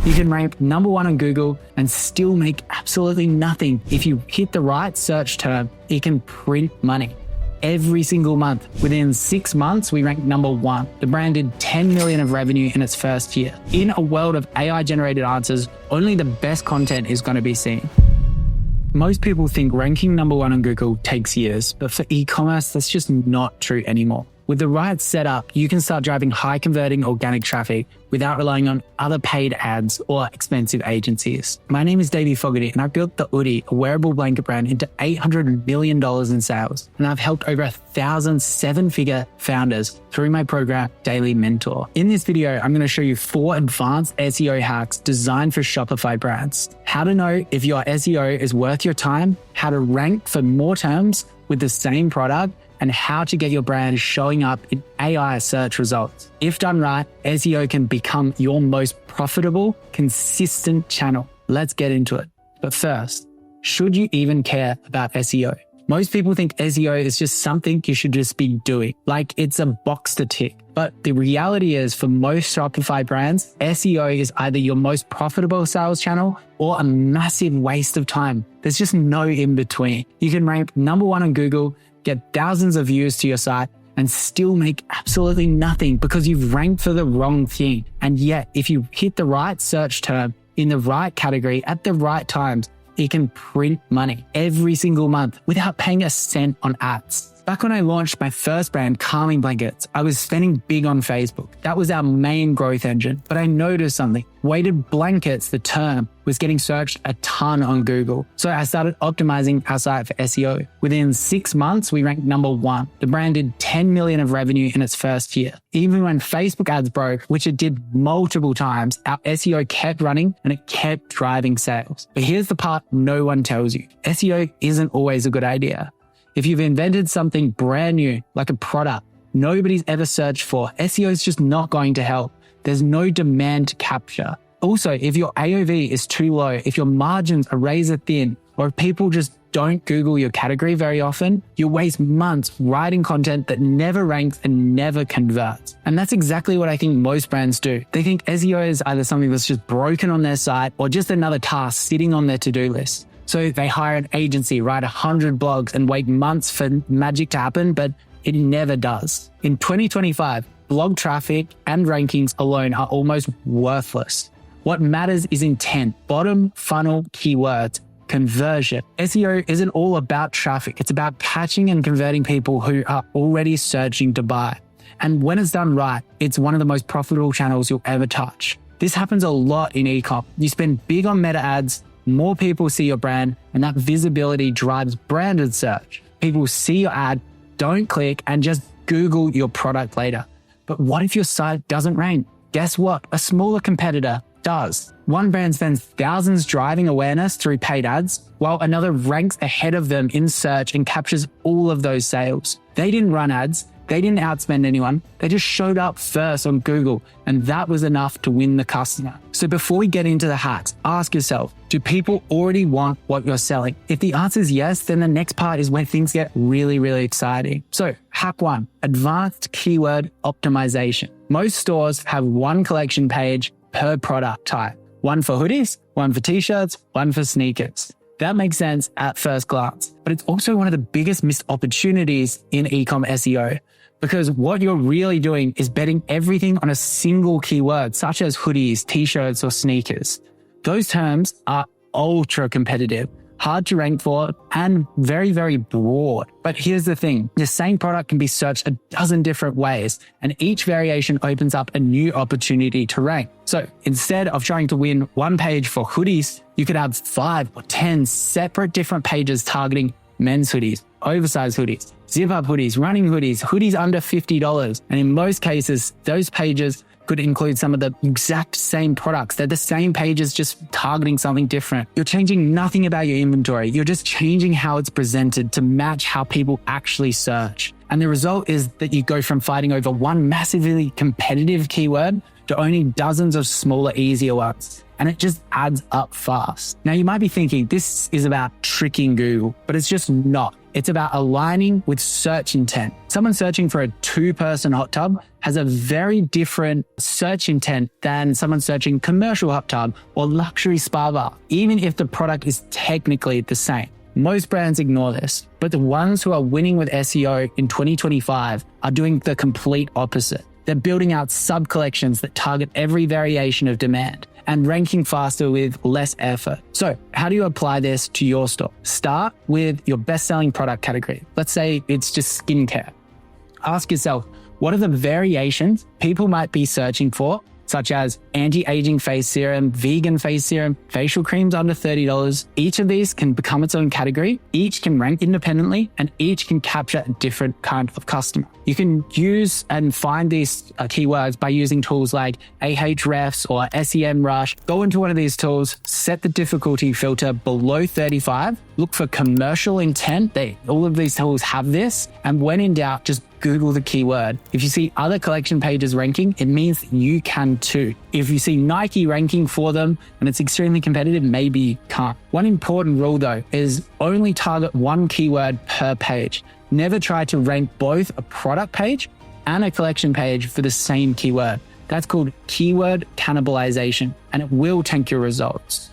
You can rank number 1 on Google and still make absolutely nothing. If you hit the right search term, it can print money. Every single month. Within 6 months, we ranked number 1. The brand did 10 million of revenue in its first year. In a world of AI-generated answers, only the best content is going to be seen. Most people think ranking number 1 on Google takes years, but for e-commerce, that's just not true anymore. With the right setup, you can start driving high-converting organic traffic without relying on other paid ads or expensive agencies. My name is Davie Fogarty, and I built the Oodie, a wearable blanket brand, into $800 million in sales. And I've helped over 1,000 seven-figure founders through my program, Daily Mentor. In this video, I'm going to show you 4 advanced SEO hacks designed for Shopify brands. How to know if your SEO is worth your time, how to rank for more terms with the same product, and how to get your brand showing up in AI search results. If done right, SEO can become your most profitable, consistent channel. Let's get into it. But first, should you even care about SEO? Most people think SEO is just something you should just be doing, like it's a box to tick. But the reality is, for most Shopify brands, SEO is either your most profitable sales channel or a massive waste of time. There's just no in between. You can rank number 1 on Google, get thousands of views to your site, and still make absolutely nothing because you've ranked for the wrong thing. And yet, if you hit the right search term in the right category at the right times, it can print money every single month without paying a cent on ads. Back when I launched my first brand, Calming Blankets, I was spending big on Facebook. That was our main growth engine. But I noticed something. Weighted blankets, the term, was getting searched a ton on Google. So I started optimizing our site for SEO. Within 6 months, we ranked number 1. The brand did 10 million of revenue in its first year. Even when Facebook ads broke, which it did multiple times, our SEO kept running and it kept driving sales. But here's the part no one tells you. SEO isn't always a good idea. If you've invented something brand new, like a product nobody's ever searched for, SEO is just not going to help. There's no demand to capture. Also, if your AOV is too low, if your margins are razor thin, or if people just don't Google your category very often, you waste months writing content that never ranks and never converts. And that's exactly what I think most brands do. They think SEO is either something that's just broken on their site or just another task sitting on their to-do list. So they hire an agency, write 100 blogs and wait months for magic to happen, but it never does. In 2025, blog traffic and rankings alone are almost worthless. What matters is intent, bottom funnel keywords, conversion. SEO isn't all about traffic. It's about catching and converting people who are already searching to buy. And when it's done right, it's one of the most profitable channels you'll ever touch. This happens a lot in e-com. You spend big on meta ads, more people see your brand, and that visibility drives branded search. People see your ad, don't click, and just Google your product later. But what if your site doesn't rank? Guess what? A smaller competitor does. One brand spends thousands driving awareness through paid ads, while another ranks ahead of them in search and captures all of those sales. They didn't run ads. They didn't outspend anyone. They just showed up first on Google, and that was enough to win the customer. So before we get into the hacks, ask yourself, do people already want what you're selling? If the answer is yes, then the next part is where things get really, really exciting. So hack 1, advanced keyword optimization. Most stores have one collection page per product type. One for hoodies, one for t-shirts, one for sneakers. That makes sense at first glance, but it's also one of the biggest missed opportunities in e-com SEO, because what you're really doing is betting everything on a single keyword, such as hoodies, t-shirts, or sneakers. Those terms are ultra competitive, hard to rank for, and very, very broad. But here's the thing, the same product can be searched a dozen different ways, and each variation opens up a new opportunity to rank. So instead of trying to win one page for hoodies, you could have 5 or 10 separate different pages targeting men's hoodies, oversized hoodies, zip-up hoodies, running hoodies, hoodies under $50. And in most cases, those pages could include some of the exact same products. They're the same pages, just targeting something different. You're changing nothing about your inventory. You're just changing how it's presented to match how people actually search. And the result is that you go from fighting over one massively competitive keyword to only dozens of smaller, easier ones. and it just adds up fast. Now you might be thinking this is about tricking Google, but it's just not. It's about aligning with search intent. Someone searching for a 2-person hot tub has a very different search intent than someone searching commercial hot tub or luxury spa bar, even if the product is technically the same. Most brands ignore this, but the ones who are winning with SEO in 2025 are doing the complete opposite. They're building out sub-collections that target every variation of demand and ranking faster with less effort. So how do you apply this to your store? Start with your best-selling product category. Let's say it's just skincare. Ask yourself, what are the variations people might be searching for, such as anti-aging face serum, vegan face serum, facial creams under $30. Each of these can become its own category. Each can rank independently and each can capture a different kind of customer. You can use and find these keywords by using tools like Ahrefs or SEMrush. Go into one of these tools, set the difficulty filter below 35, look for commercial intent. All of these tools have this. And when in doubt, just Google the keyword. If you see other collection pages ranking, it means that you can too. If you see Nike ranking for them and it's extremely competitive, maybe you can't. One important rule though is only target one keyword per page. Never try to rank both a product page and a collection page for the same keyword. That's called keyword cannibalization, and it will tank your results.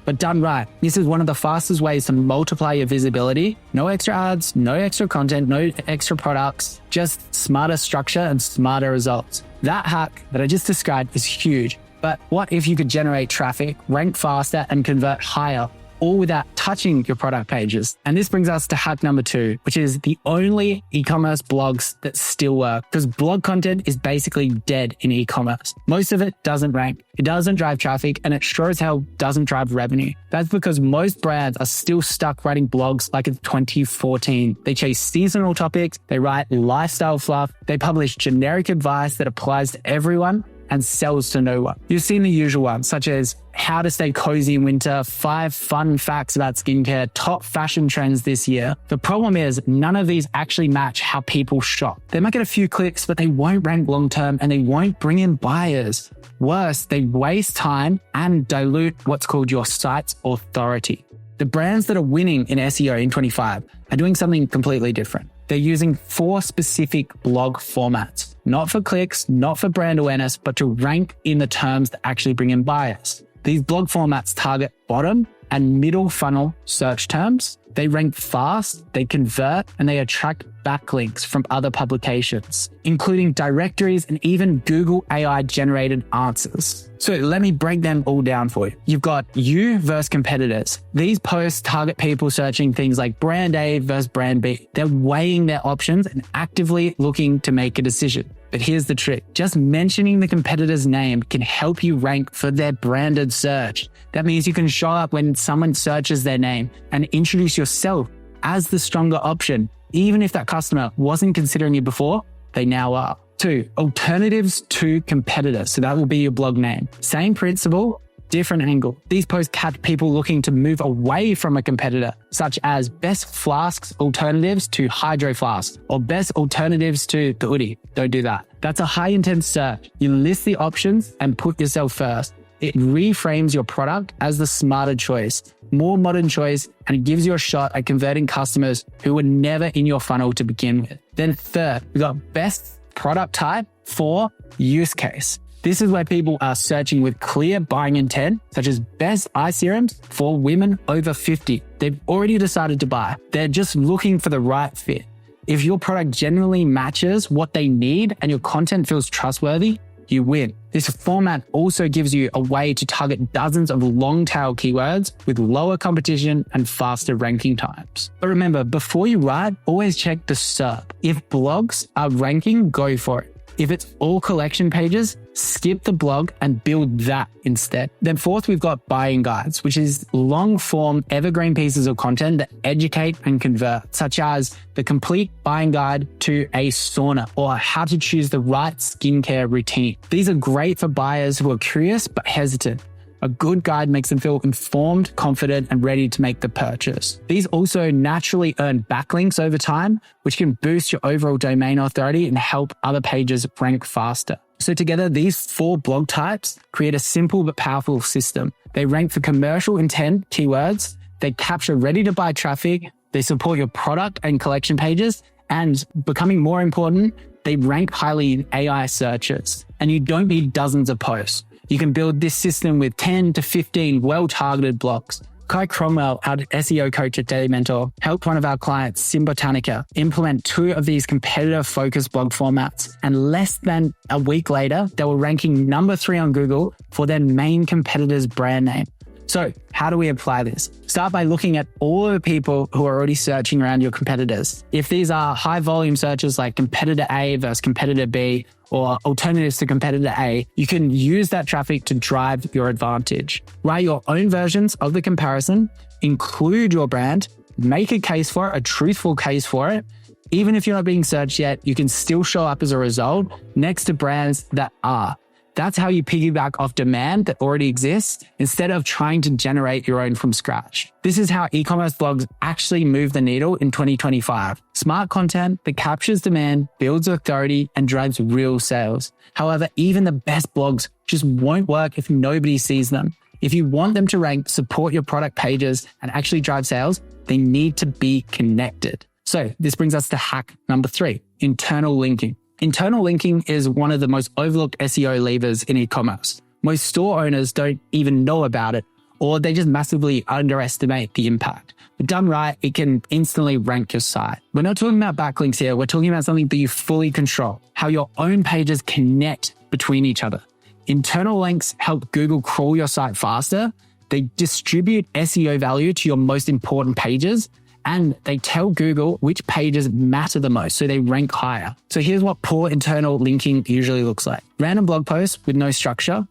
But done right, this is one of the fastest ways to multiply your visibility. No extra ads, no extra content, no extra products, just smarter structure and smarter results. That hack that I just described is huge. But what if you could generate traffic, rank faster, and convert higher, all without touching your product pages? And this brings us to hack number 2, which is the only e-commerce blogs that still work, because blog content is basically dead in e-commerce. Most of it doesn't rank, it doesn't drive traffic, and it sure as hell doesn't drive revenue. That's because most brands are still stuck writing blogs like it's 2014. They chase seasonal topics, they write lifestyle fluff, they publish generic advice that applies to everyone and sells to no one. You've seen the usual ones, such as how to stay cozy in winter, 5 fun facts about skincare, top fashion trends this year. The problem is none of these actually match how people shop. They might get a few clicks, but they won't rank long-term and they won't bring in buyers. Worse, they waste time and dilute what's called your site's authority. The brands that are winning in SEO in 25 are doing something completely different. They're using 4 specific blog formats, not for clicks, not for brand awareness, but to rank in the terms that actually bring in buyers. These blog formats target bottom and middle funnel search terms. They rank fast, they convert, and they attract backlinks from other publications, including directories and even Google AI generated answers. So let me break them all down for you. You've got you versus competitors. These posts target people searching things like brand A versus brand B. They're weighing their options and actively looking to make a decision. But here's the trick. Just mentioning the competitor's name can help you rank for their branded search. That means you can show up when someone searches their name and introduce yourself as the stronger option. Even if that customer wasn't considering you before, they now are. 2, alternatives to competitors. So that will be your blog name. Same principle, different angle. These posts catch people looking to move away from a competitor, such as best flasks alternatives to hydro flasks or best alternatives to the Oodie. Don't do that. That's a high intent search. You list the options and put yourself first. It reframes your product as the smarter choice, more modern choice, and it gives you a shot at converting customers who were never in your funnel to begin with. Then 3rd, we got best product type for use case. This is where people are searching with clear buying intent, such as best eye serums for women over 50. They've already decided to buy. They're just looking for the right fit. If your product generally matches what they need and your content feels trustworthy, you win. This format also gives you a way to target dozens of long-tail keywords with lower competition and faster ranking times. But remember, before you write, always check the SERP. If blogs are ranking, go for it. If it's all collection pages, skip the blog and build that instead. Then 4th, we've got buying guides, which is long-form evergreen pieces of content that educate and convert, such as the complete buying guide to a sauna or how to choose the right skincare routine. These are great for buyers who are curious but hesitant. A good guide makes them feel informed, confident, and ready to make the purchase. These also naturally earn backlinks over time, which can boost your overall domain authority and help other pages rank faster. So together, these 4 blog types create a simple but powerful system. They rank for commercial intent keywords, they capture ready-to-buy traffic, they support your product and collection pages, and becoming more important, they rank highly in AI searches. And you don't need dozens of posts. You can build this system with 10 to 15 well-targeted blogs. Kai Cromwell, our SEO coach at Daily Mentor, helped one of our clients, Simbotanica, implement 2 of these competitor-focused blog formats. And less than a week later, they were ranking number 3 on Google for their main competitor's brand name. So how do we apply this? Start by looking at all of the people who are already searching around your competitors. If these are high volume searches like competitor A versus competitor B or alternatives to competitor A, you can use that traffic to drive your advantage. Write your own versions of the comparison, include your brand, make a case for it, a truthful case for it. Even if you're not being searched yet, you can still show up as a result next to brands that are. That's how you piggyback off demand that already exists instead of trying to generate your own from scratch. This is how e-commerce blogs actually move the needle in 2025. Smart content that captures demand, builds authority, and drives real sales. However, even the best blogs just won't work if nobody sees them. If you want them to rank, support your product pages, and actually drive sales, they need to be connected. So this brings us to hack number 3, internal linking. Internal linking is one of the most overlooked SEO levers in e-commerce. Most store owners don't even know about it, or they just massively underestimate the impact. But done right, it can instantly rank your site. We're not talking about backlinks here. We're talking about something that you fully control, how your own pages connect between each other. Internal links help Google crawl your site faster. They distribute SEO value to your most important pages, and they tell Google which pages matter the most, so they rank higher. So here's what poor internal linking usually looks like. Random blog posts with no structure,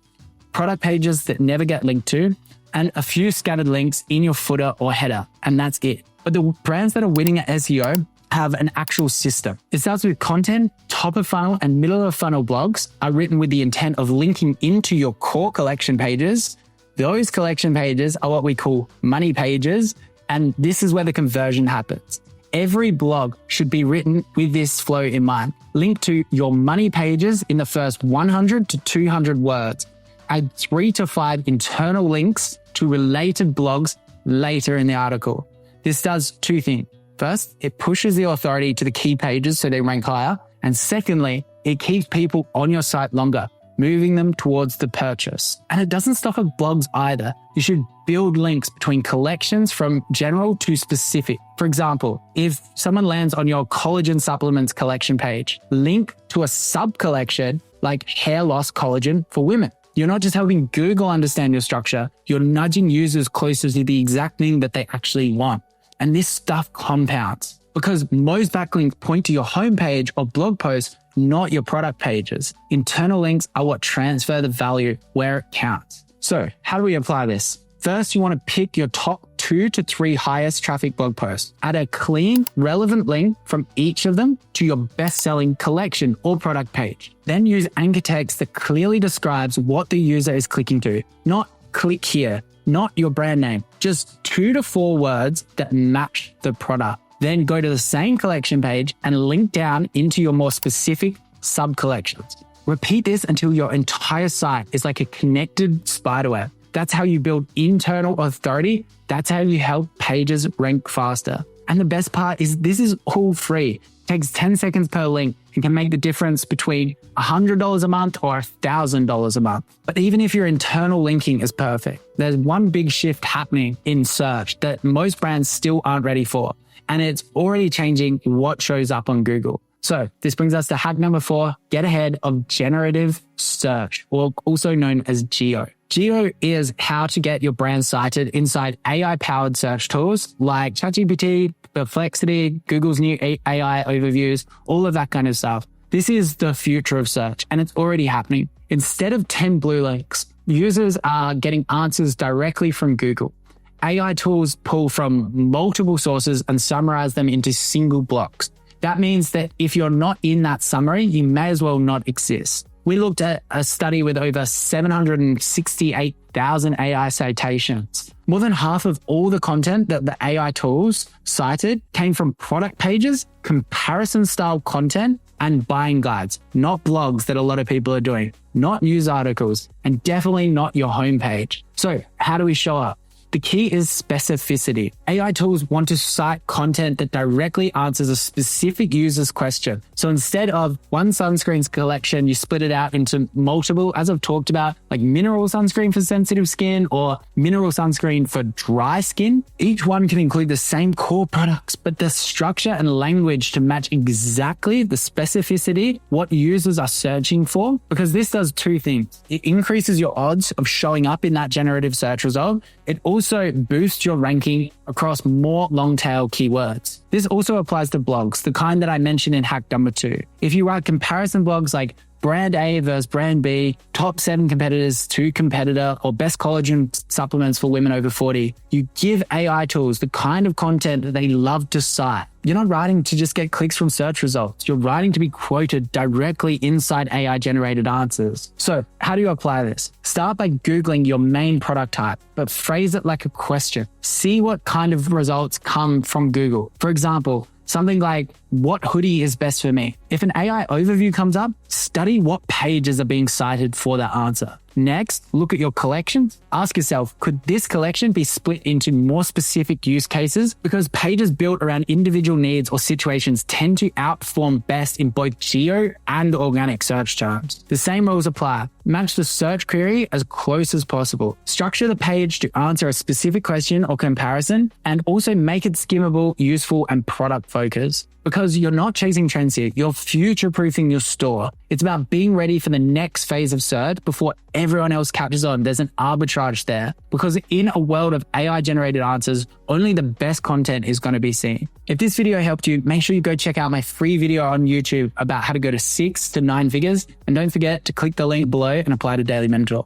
product pages that never get linked to, and a few scattered links in your footer or header, and that's it. But the brands that are winning at SEO have an actual system. It starts with content. Top of funnel and middle of funnel blogs are written with the intent of linking into your core collection pages. Those collection pages are what we call money pages, and this is where the conversion happens. Every blog should be written with this flow in mind. Link to your money pages in the first 100 to 200 words. Add 3 to 5 internal links to related blogs later in the article. This does 2 things. First, it pushes the authority to the key pages so they rank higher. And secondly, it keeps people on your site longer, moving them towards the purchase. And it doesn't stop at blogs either. You should build links between collections from general to specific. For example, if someone lands on your collagen supplements collection page, link to a sub-collection like hair loss collagen for women. You're not just helping Google understand your structure, you're nudging users closer to the exact thing that they actually want. And this stuff compounds because most backlinks point to your homepage or blog post, not your product pages. Internal links are what transfer the value where it counts. So how do we apply this? First, you want to pick your top 2 to 3 highest traffic blog posts. Add a clean, relevant link from each of them to your best-selling collection or product page. Then use anchor text that clearly describes what the user is clicking to. Not click here, not your brand name. Just 2 to 4 words that match the product. Then go to the same collection page and link down into your more specific sub-collections. Repeat this until your entire site is like a connected spiderweb. That's how you build internal authority. That's how you help pages rank faster. And the best part is this is all free. It takes 10 seconds per link and can make the difference between $100 a month or $1,000 a month. But even if your internal linking is perfect, there's one big shift happening in search that most brands still aren't ready for. And it's already changing what shows up on Google. So this brings us to hack number 4, get ahead of generative search, or also known as GEO. GEO is how to get your brand cited inside AI-powered search tools like ChatGPT, Perplexity, Google's new AI overviews, all of that kind of stuff. This is the future of search, and it's already happening. Instead of 10 blue links, users are getting answers directly from Google. AI tools pull from multiple sources and summarize them into single blocks. That means that if you're not in that summary, you may as well not exist. We looked at a study with over 768,000 AI citations. More than half of all the content that the AI tools cited came from product pages, comparison style content, and buying guides, not blogs that a lot of people are doing, not news articles, and definitely not your homepage. So how do we show up? The key is specificity. AI tools want to cite content that directly answers a specific user's question. So instead of one sunscreen's collection, you split it out into multiple, as I've talked about, like mineral sunscreen for sensitive skin or mineral sunscreen for dry skin. Each one can include the same core products, but the structure and language to match exactly the specificity, what users are searching for, because this does two things. It increases your odds of showing up in that generative search result. It also boosts your ranking across more long-tail keywords. This also applies to blogs, the kind that I mentioned in hack number 2. If you write comparison blogs like brand A versus brand B, top 7 competitors to competitor, or best collagen supplements for women over 40, you give AI tools the kind of content that they love to cite. You're not writing to just get clicks from search results. You're writing to be quoted directly inside AI-generated answers. So how do you apply this? Start by Googling your main product type, but phrase it like a question. See what kind of results come from Google. For example, something like, what hoodie is best for me? If an AI overview comes up, study what pages are being cited for that answer. Next, look at your collections. Ask yourself, could this collection be split into more specific use cases? Because pages built around individual needs or situations tend to outperform best in both geo and organic search terms. The same rules apply. Match the search query as close as possible. Structure the page to answer a specific question or comparison, and also make it skimmable, useful, and product focused. Because you're not chasing trends here, you're future-proofing your store. It's about being ready for the next phase of search before everyone else catches on. There's an arbitrage there, because in a world of AI-generated answers, only the best content is going to be seen. If this video helped you, make sure you go check out my free video on YouTube about how to go to 6 to 9 figures. And don't forget to click the link below and apply to Daily Mentor.